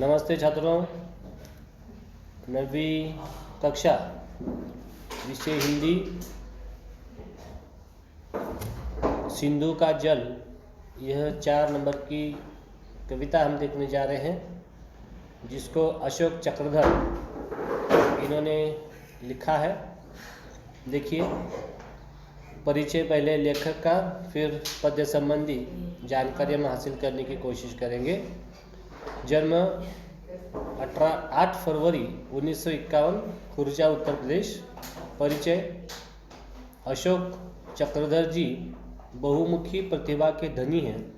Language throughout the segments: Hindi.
नमस्ते छात्रों, 9वीं कक्षा विषय हिंदी, सिंधु का जल, यह 4 नंबर की कविता हम देखने जा रहे हैं, जिसको अशोक चक्रधर इन्होंने लिखा है। देखिए, परिचय पहले लेखक का, फिर पद्य संबंधी जानकारी हम हासिल करने की कोशिश करेंगे। जन्म 8 फरवरी 1951, खुर्जा, उत्तर प्रदेश। परिचय: अशोक चक्रधर जी बहुमुखी प्रतिभा के धनी हैं।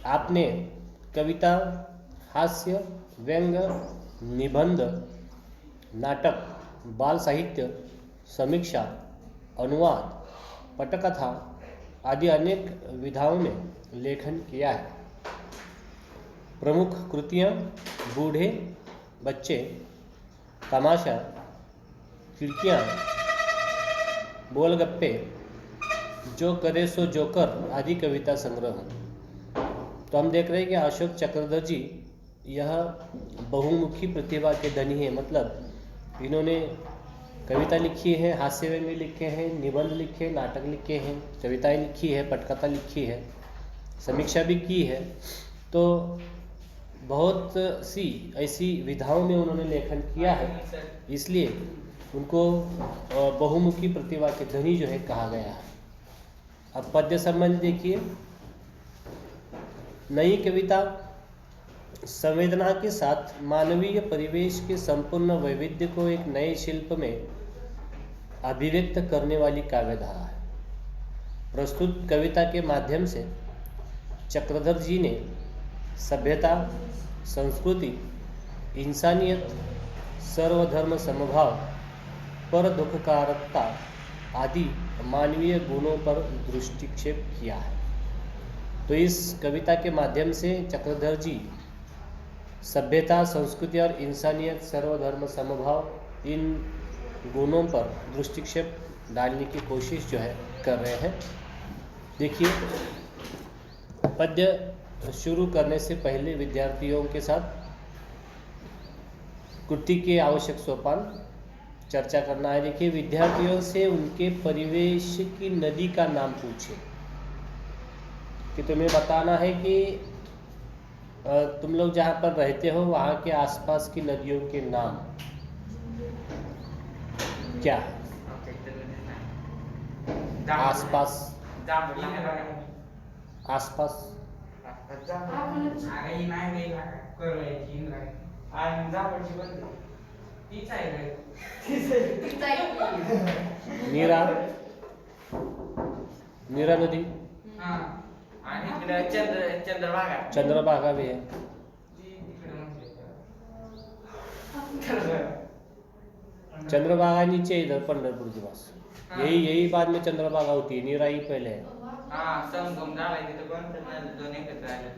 आपने कविता, हास्य, व्यंग, निबंध, नाटक, बाल साहित्य, समीक्षा, अनुवाद, पटकथा आदि अनेक विधाओं में लेखन किया है। प्रमुख कृतियाँ: बूढ़े बच्चे, तमाशा, खिड़कियाँ, गोलगप्पे, जो करे सो जोकर आदि कविता संग्रह। तो हम देख रहे हैं कि अशोक चक्रधर जी यह बहुमुखी प्रतिभा के धनी हैं। मतलब इन्होंने कविता लिखी है, हास्य व्यंग लिखे हैं, निबंध लिखे, नाटक लिखे हैं, कविताएं लिखी है, पटकथा लिखी है, समीक्षा भी की है। तो बहुत सी ऐसी विधाओं में उन्होंने लेखन किया है, इसलिए उनको बहुमुखी प्रतिभा के धनी जो है कहा गया है। अब पद्य संबंध देखिए। नई कविता संवेदना के साथ मानवीय परिवेश के संपूर्ण वैविध्य को एक नए शिल्प में अभिव्यक्त करने वाली काव्यधारा है। प्रस्तुत कविता के माध्यम से चक्रधर जी ने सभ्यता, संस्कृति, इंसानियत, सर्वधर्म समभाव, पर दुखकारकता आदि मानवीय गुणों पर दृष्टिक्षेप किया है। तो इस कविता के माध्यम से चक्रधर जी सभ्यता, संस्कृति और इंसानियत, सर्वधर्म समभाव, इन गुणों पर दृष्टिक्षेप डालने की कोशिश जो है कर रहे हैं। देखिए, पद्य शुरू करने से पहले विद्यार्थियों के साथ कृति के आवश्यक सोपान चर्चा करना है। देखिए, विद्यार्थियों से उनके परिवेश की नदी का नाम पूछे कि तुम्हें बताना है कि तुम लोग जहाँ पर रहते हो वहाँ के आसपास की नदियों के नाम क्या है। आसपास आसपास नीरा, नीरा नदी, चंद्रभागा भी है। चंद्रभागा नीचे इधर पंढरपुर के पास, यही बाद में चंद्रभागा होती है, नीरा ही पहले है।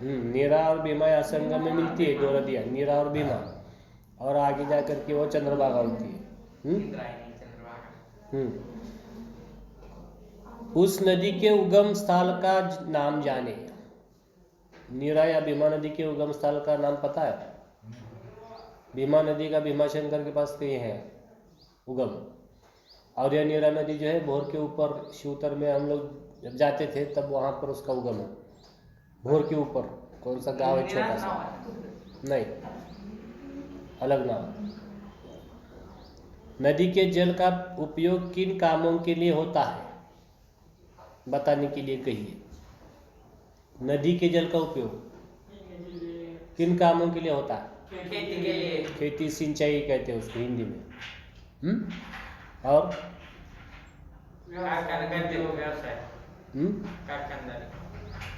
नीरा और भीमा या संगम में मिलती है, दो नदियाँ, नीरा और भीमा, और आगे जा करके वो चंद्रभागा होती है। उस नदी के उगम स्थल का नाम जाने। नीरा या भीमा नदी के उगम स्थल का नाम पता है? भीमा नदी का भीमाशंकर के पास कहीं है उगम, और यह नीरा नदी जो है भोर के ऊपर शिवतर में हम लोग जब जाते थे तब वहाँ पर उसका उगम है। भोर के ऊपर कौन सा गांव है, छोटा सा, नहीं, अलग नाम। नदी के जल का उपयोग किन कामों के लिए होता है बताने के लिए कहिए। नदी के जल का उपयोग किन कामों के लिए होता है? खेती के लिए। खेती, सिंचाई कहते हैं उसको हिंदी में। और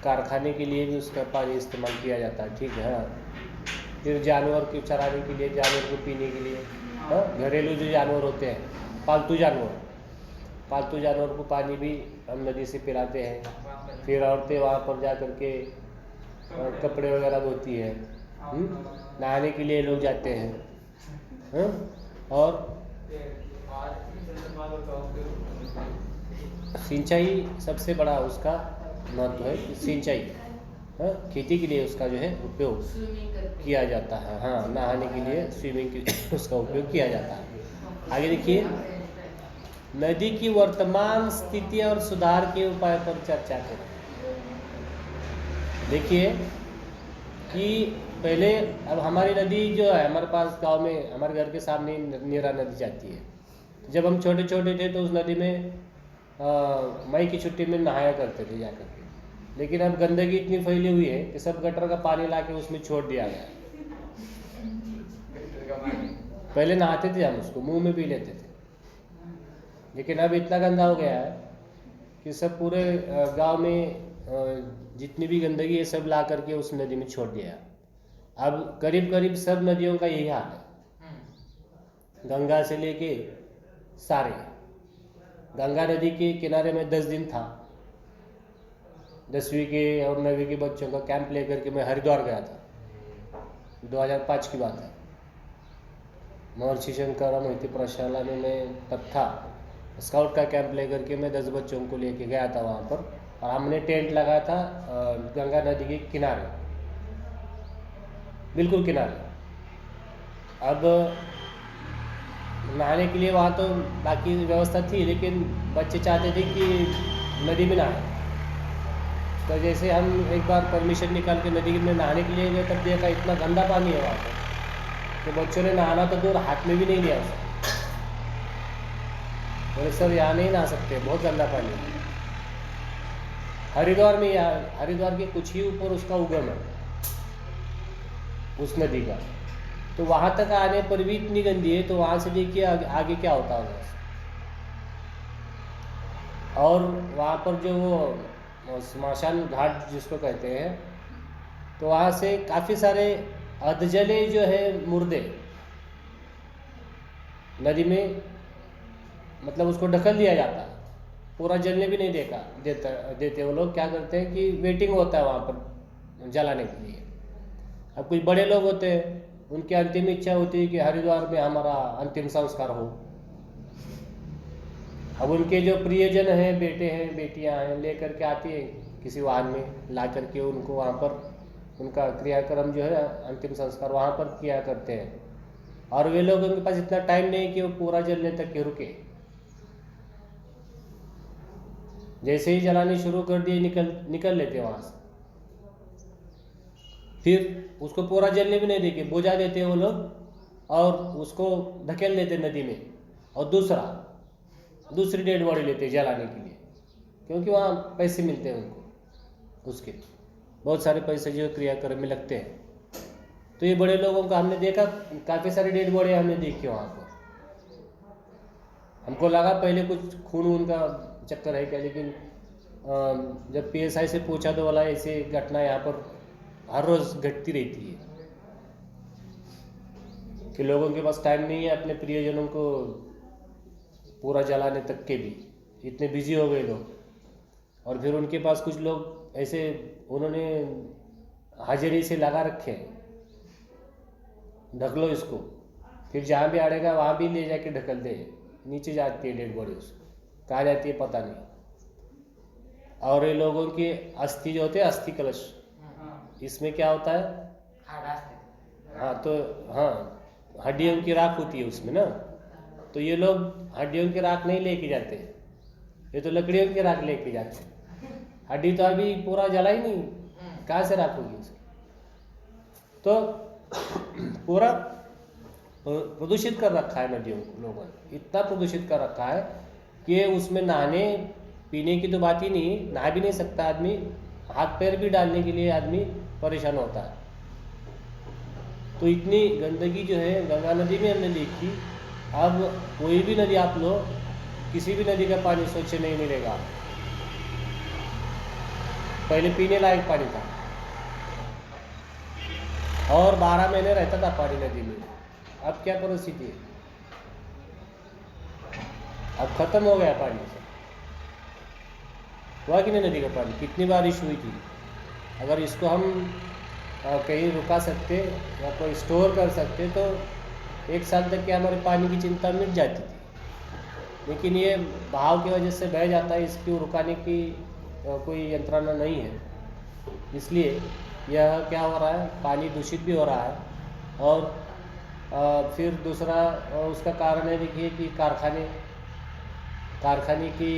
कारखाने के लिए भी उसका पानी इस्तेमाल किया जाता है, ठीक है। फिर जानवर को चराने के लिए, जानवर को पीने के लिए, घरेलू जो जानवर होते हैं, पालतू जानवर को पानी भी हम नदी से पिलाते हैं। फिर औरतें वहाँ पर जा करके कपड़े वगैरह धोती है, नहाने के लिए लोग जाते हैं। और सिंचाई सबसे बड़ा उसका महत्व है, सिंचाई। खेती के लिए उसका जो है उपयोग किया जाता है। हाँ, नहाने के लिए स्विमिंग के उसका उपयोग किया जाता है। आगे देखिए, नदी की वर्तमान स्थिति और सुधार के उपाय पर चर्चा करें। देखिए कि पहले, अब हमारी नदी जो है हमारे पास गांव में, हमारे घर के सामने नीरा नदी जाती है। जब हम छोटे छोटे थे तो उस नदी में मई की छुट्टी में नहाया करते थे जा करके। लेकिन अब गंदगी इतनी फैली हुई है कि सब गटर का पानी ला के उसमें छोड़ दिया गया। पहले नहाते थे हम, उसको मुंह में पी लेते थे, लेकिन अब इतना गंदा हो गया है कि सब पूरे गांव में जितनी भी गंदगी है सब ला करके उस नदी में छोड़ दिया। अब करीब करीब सब नदियों का यही हाल है, गंगा से लेके सारे। गंगा नदी के किनारे में 10 दिन था, 10वीं के और 9वीं के बच्चों का कैंप लेकर के मैं हरिद्वार गया था, 2005 की बात है। महर्षि शंकर मोहिती प्रशाला में तब था, स्काउट का कैंप लेकर के मैं 10 बच्चों को लेके गया था वहाँ पर, और हमने टेंट लगाया था गंगा नदी के किनारे, बिल्कुल किनारे। अब नहाने के लिए वहाँ तो बाकी व्यवस्था थी, लेकिन बच्चे चाहते थे कि नदी में नहाए। तो जैसे हम एक बार परमिशन निकाल के नदी में नहाने के लिए गए, तब देखा इतना गंदा पानी है वहाँ पर, तो बच्चों ने नहाना तो दूर, हाथ में भी नहीं लिया उसे। बोले सर यहाँ नहीं नहा सकते, बहुत गंदा पानी है। हरिद्वार में, यहाँ हरिद्वार के कुछ ही ऊपर उसका उगम है उस नदी का, तो वहाँ तक आने पर भी इतनी गंदी है, तो वहाँ से देखिए आगे क्या होता होगा। और वहाँ पर जो वो स्मशान घाट जिसको कहते हैं, तो वहाँ से काफ़ी सारे अधजले जो है मुर्दे नदी में, मतलब उसको ढकल दिया जाता है, पूरा जलने भी नहीं देते वो लोग। क्या करते हैं कि वेटिंग होता है वहाँ पर जलाने के लिए। अब कुछ बड़े लोग होते हैं, उनकी अंतिम इच्छा होती है कि हरिद्वार में हमारा अंतिम संस्कार हो। अब उनके जो प्रियजन हैं, बेटे हैं, बेटियां हैं, लेकर के आती है किसी वाहन में, ला करके उनको वहाँ पर उनका क्रियाक्रम जो है अंतिम संस्कार वहाँ पर किया करते हैं। और वे लोग, उनके पास इतना टाइम नहीं कि वो पूरा जलने तक के रुके। जैसे ही जलाने शुरू कर दिए निकल लेते वहाँ से, फिर उसको पूरा जलने भी नहीं देके बुझा देते वो लोग, और उसको धकेल देते नदी में, और दूसरी डेड बॉडी लेते जलाने के लिए, क्योंकि वहाँ पैसे मिलते हैं उनको, उसके बहुत सारे पैसे जो क्रियाक्रम में लगते हैं। तो ये बड़े लोगों का हमने देखा, काफ़ी सारी डेड बॉडी हमने देखी वहाँ पर। हमको लगा पहले कुछ खून वून का चक्कर है क्या, लेकिन जब PSI से पूछा तो बोला ऐसे घटना यहाँ पर हर रोज़ घटती रहती है, कि लोगों के पास टाइम नहीं है अपने प्रियजनों को पूरा जलाने तक के भी, इतने बिजी हो गए लोग। और फिर उनके पास कुछ लोग ऐसे उन्होंने हाजिरी से लगा रखे हैं, ढक लो इसको, फिर जहाँ भी आड़ेगा वहाँ भी ले जाके ढकल दे, नीचे जाती है डेड बॉडी, उसको कहाँ जाती है पता नहीं। और ये लोगों की अस्थि जो होते हैं, अस्थि कलश, इसमें क्या होता है, हाँ तो हाँ हड्डियों की राख होती है उसमें ना, तो ये लोग हड्डियों की राख नहीं लेके जाते, ये तो लकड़ियों की राख लेके जाते हैं। हड्डी तो अभी पूरा जला ही नहीं, कहाँ से राख होगी उसकी। तो पूरा प्रदूषित कर रखा है नदियों को लोगों ने, इतना प्रदूषित कर रखा है कि उसमें नहाने पीने की तो बात ही नहीं, नहा भी नहीं सकता आदमी, हाथ पैर भी डालने के लिए आदमी परेशान होता है। तो इतनी गंदगी जो है गंगा नदी में हमने देखी। अब कोई भी नदी आप लो, किसी भी नदी का पानी स्वच्छ नहीं मिलेगा। पहले पीने लायक पानी था और 12 महीने रहता था पानी नदी में। अब क्या परिस्थिति है, अब खत्म हो गया पानी से। हुआ कि नहीं नदी का पानी, कितनी बारिश हुई थी। अगर इसको हम कहीं रुका सकते या कोई स्टोर कर सकते तो 1 साल तक की हमारे पानी की चिंता मिट जाती थी। लेकिन ये बहाव की वजह से बह जाता है, इसको रुकाने की कोई यंत्रणा नहीं है। इसलिए यह क्या हो रहा है, पानी दूषित भी हो रहा है। और फिर दूसरा उसका कारण है, देखिए कि कारखाने की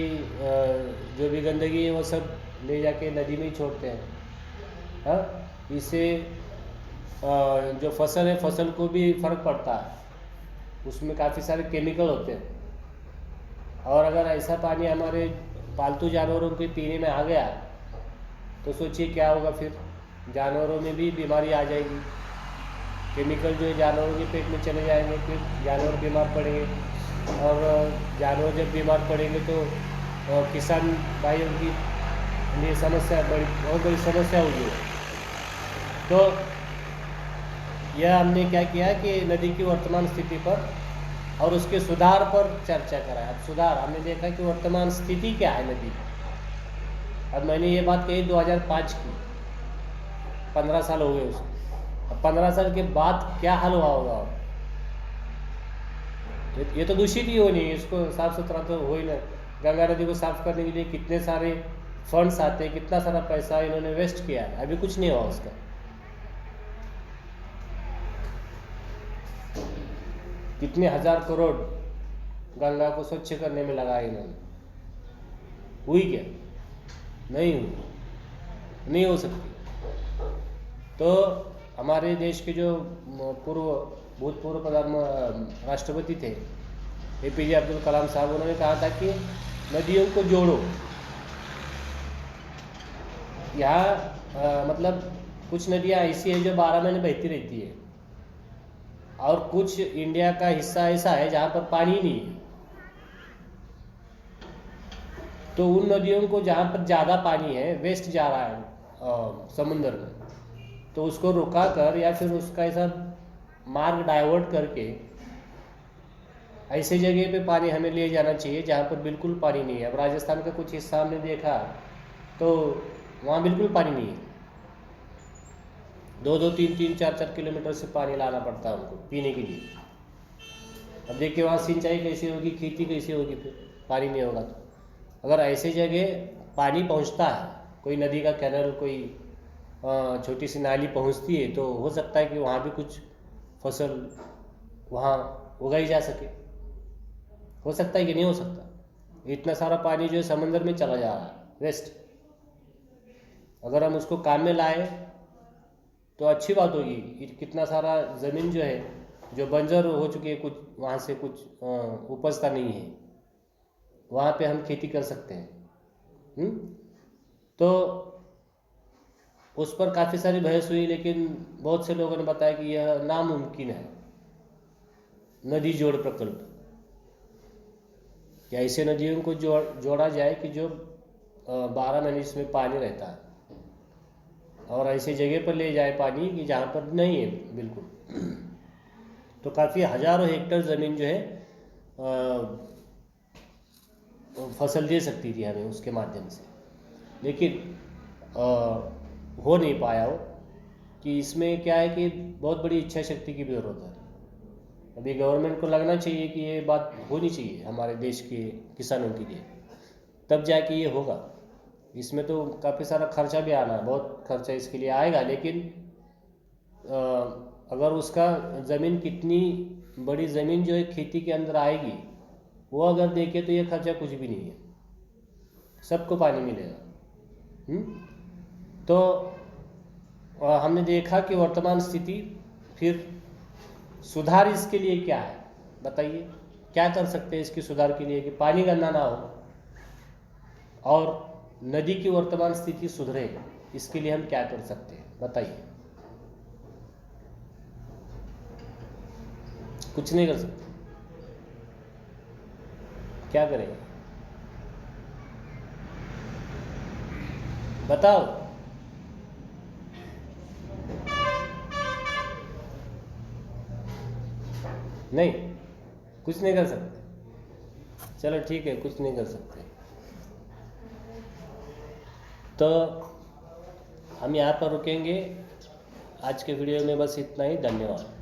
जो भी गंदगी है वो सब ले जाके नदी में ही छोड़ते हैं। हाँ, इससे जो फसल है, फसल को भी फर्क पड़ता है, उसमें काफ़ी सारे केमिकल होते हैं। और अगर ऐसा पानी हमारे पालतू जानवरों के पीने में आ गया तो सोचिए क्या होगा, फिर जानवरों में भी बीमारी आ जाएगी। केमिकल जो है जानवरों के पेट में चले जाएंगे, फिर जानवर बीमार पड़ेंगे। और जानवर जब बीमार पड़ेंगे तो किसान भाइयों की लिए बहुत बड़ी समस्या होगी। तो यह हमने क्या किया कि नदी की वर्तमान स्थिति पर और उसके सुधार पर चर्चा करा है। अब सुधार हमने देखा कि वर्तमान स्थिति क्या है नदी की। अब मैंने ये बात कही 2005 की, 15 साल हो गए उसको। अब 15 साल के बाद क्या हाल हुआ होगा? ये तो दूषित ही हो नहीं, इसको साफ सुथरा तो हो ही ना। गंगा नदी को साफ करने के लिए कितने सारे फंड्स आते हैं, कितना सारा पैसा इन्होंने वेस्ट किया है, अभी कुछ नहीं हुआ उसका। कितने हजार करोड़ गंगा को स्वच्छ करने में लगाए इन्होंने, हुई क्या? नहीं हुई, नहीं हो सकती। तो हमारे देश के जो भूतपूर्व राष्ट्रपति थे APJ अब्दुल कलाम साहब, उन्होंने कहा था कि नदियों को जोड़ो। यहाँ मतलब कुछ नदियाँ ऐसी है जो 12 महीने बहती रहती है, और कुछ इंडिया का हिस्सा ऐसा है जहाँ पर पानी नहीं है। तो उन नदियों को जहाँ पर ज़्यादा पानी है, वेस्ट जा रहा है समुद्र में, तो उसको रुका कर या फिर उसका ऐसा मार्ग डाइवर्ट करके ऐसे जगह पे पानी हमें ले जाना चाहिए जहाँ पर बिल्कुल पानी नहीं है। अब राजस्थान का कुछ हिस्सा हमने देखा तो वहाँ बिल्कुल पानी नहीं है, 2-2, 3-3, 4-4 किलोमीटर से पानी लाना पड़ता है उनको पीने के लिए। अब देखिए वहाँ सिंचाई कैसे होगी, खेती कैसे होगी, फिर पानी नहीं होगा तो। अगर ऐसे जगह पानी पहुँचता है, कोई नदी का कैनल, कोई छोटी सी नाली पहुँचती है, तो हो सकता है कि वहाँ भी कुछ फसल वहाँ उगाई जा सके। हो सकता है कि नहीं हो सकता? इतना सारा पानी जो है समंदर में चला जा रहा है वेस्ट, अगर हम उसको काम में लाए तो अच्छी बात होगी। कितना सारा ज़मीन जो है जो बंजर हो चुकी है, कुछ वहाँ से कुछ उपजता नहीं है, वहाँ पे हम खेती कर सकते हैं। तो उस पर काफ़ी सारी बहस हुई, लेकिन बहुत से लोगों ने बताया कि यह नामुमकिन है, नदी जोड़ प्रकल्प। या ऐसे नदियों को जोड़ा जाए कि जो 12 महीने इसमें पानी रहता है, और ऐसी जगह पर ले जाए पानी कि जहाँ पर नहीं है बिल्कुल। तो काफ़ी हजारों हेक्टेयर ज़मीन जो है फसल दे सकती थी हमें उसके माध्यम से, लेकिन हो नहीं पाया वो। कि इसमें क्या है कि बहुत बड़ी इच्छा शक्ति की भी ज़रूरत है। अभी गवर्नमेंट को लगना चाहिए कि ये बात होनी चाहिए हमारे देश के किसानों के लिए, तब जाके ये होगा। इसमें तो काफ़ी सारा खर्चा भी आना है, बहुत खर्चा इसके लिए आएगा, लेकिन अगर उसका ज़मीन, कितनी बड़ी ज़मीन जो है खेती के अंदर आएगी, वो अगर देखें तो ये खर्चा कुछ भी नहीं है, सबको पानी मिलेगा। तो हमने देखा कि वर्तमान स्थिति, फिर सुधार इसके लिए क्या है, बताइए क्या कर सकते हैं इसके सुधार के लिए कि पानी गंदा ना हो और नदी की वर्तमान स्थिति सुधरे। इसके लिए हम क्या कर सकते हैं, बताइए। कुछ नहीं कर सकते, क्या करेंगे बताओ? नहीं, कुछ नहीं कर सकते। चलो ठीक है, कुछ नहीं कर सकते। तो हम यहाँ पर रुकेंगे। आज के वीडियो में बस इतना ही। धन्यवाद।